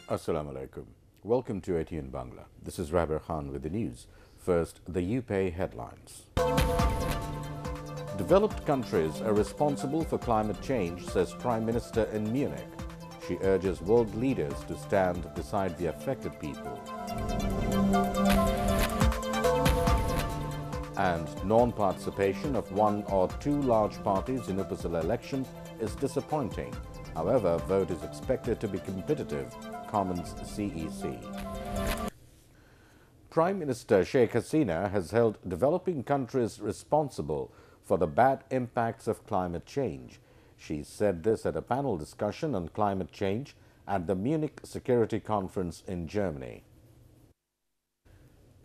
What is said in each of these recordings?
Assalamu alaikum. Welcome to ATN Bangla. This is Rahabar with the news. First, the UPay headlines. Developed countries are responsible for climate change, says Prime Minister in Munich. She urges world leaders to stand beside the affected people. And non-participation of one or two large parties in Upazila election is disappointing. However, vote is expected to be competitive, comments CEC. Prime Minister Sheikh Hasina has held developing countries responsible for the bad impacts of climate change. She said this at a panel discussion on climate change at the Munich Security Conference in Germany.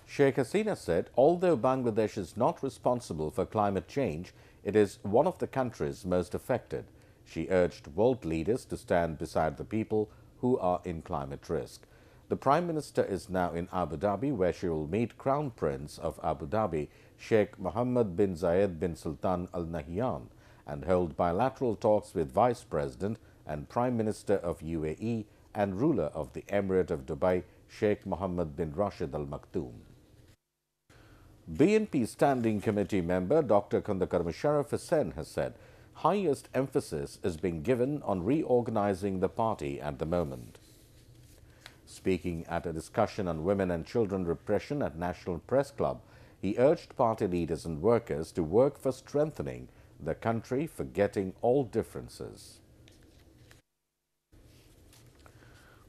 Sheikh Hasina said, although Bangladesh is not responsible for climate change, it is one of the countries most affected. She urged world leaders to stand beside the people who are in climate risk. The Prime Minister is now in Abu Dhabi, where she will meet Crown Prince of Abu Dhabi, Sheikh Mohammed bin Zayed bin Sultan Al Nahyan, and hold bilateral talks with Vice President and Prime Minister of UAE and ruler of the Emirate of Dubai, Sheikh Mohammed bin Rashid Al Maktoum. BNP Standing Committee member Dr. Khandakar Musharraf Hussain has said highest emphasis is being given on reorganizing the party at the moment. Speaking at a discussion on women and children repression at National Press Club, he urged party leaders and workers to work for strengthening the country, forgetting all differences.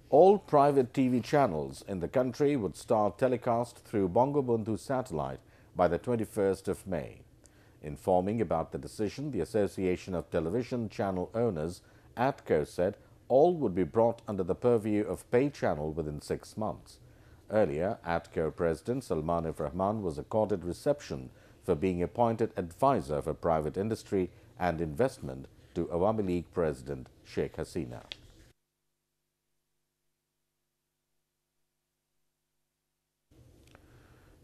All private TV channels in the country would start telecast through Bangabandhu satellite by the 21st of May. Informing about the decision, the Association of Television Channel Owners, ATCO, said all would be brought under the purview of pay channel within 6 months. Earlier, ATCO President Salman F. Rahman was accorded reception for being appointed advisor for private industry and investment to Awami League President Sheikh Hasina.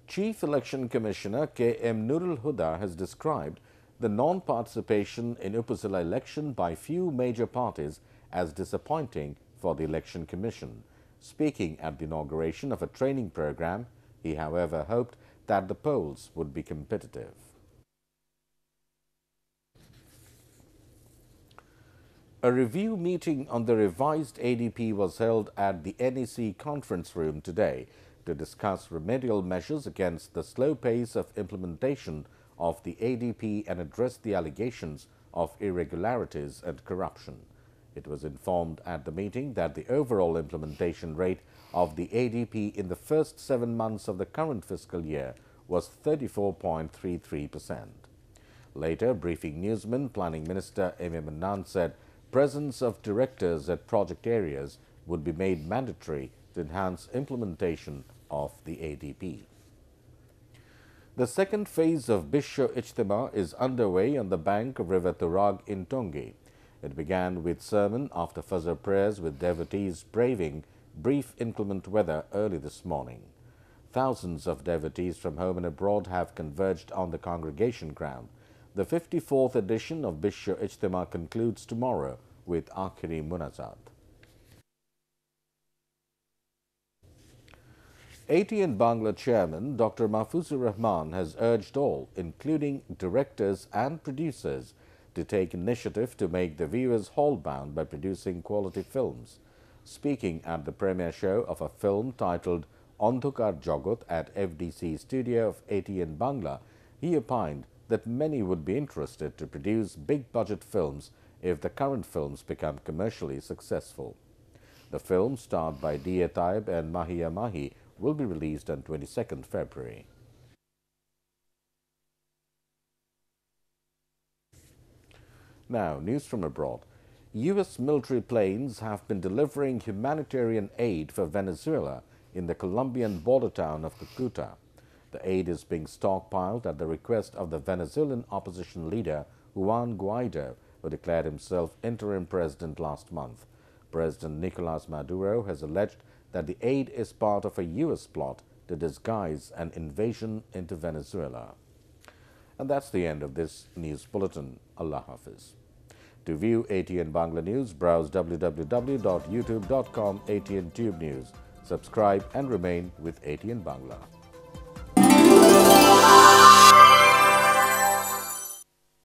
Chief Election Commissioner K.M. Nurul Huda has described the non-participation in Upazila election by few major parties as disappointing for the Election Commission. Speaking at the inauguration of a training program, he, however, hoped that the polls would be competitive. A review meeting on the revised ADP was held at the NEC conference room today to discuss remedial measures against the slow pace of implementation of the ADP and address the allegations of irregularities and corruption. It was informed at the meeting that the overall implementation rate of the ADP in the first 7 months of the current fiscal year was 34.33%. Later, briefing newsman, Planning Minister M.M. Annan said presence of directors at project areas would be made mandatory to enhance implementation of the ADP. The second phase of Bisho Ijtima is underway on the bank of River Turag in Tongi. It began with sermon after Fajr prayers with devotees braving brief inclement weather early this morning. Thousands of devotees from home and abroad have converged on the congregation ground. The 54th edition of Bisho Ijtima concludes tomorrow with Akhiri Munajat. ATN Bangla Chairman Dr. Mahfuzur Rahman has urged all, including directors and producers, to take initiative to make the viewers hall-bound by producing quality films. Speaking at the premiere show of a film titled Andhokar Jagat at FDC studio of ATN Bangla, he opined that many would be interested to produce big-budget films if the current films become commercially successful. The film, starred by D.A. Taib and Mahia Mahi, will be released on 22nd February. Now, news from abroad. U.S. military planes have been delivering humanitarian aid for Venezuela in the Colombian border town of Cucuta. The aid is being stockpiled at the request of the Venezuelan opposition leader Juan Guaido, who declared himself interim president last month. President Nicolas Maduro has alleged that the aid is part of a U.S. plot to disguise an invasion into Venezuela. And that's the end of this news bulletin. Allah Hafiz. To view ATN Bangla News, browse www.youtube.com ATN Tube News. Subscribe and remain with ATN Bangla.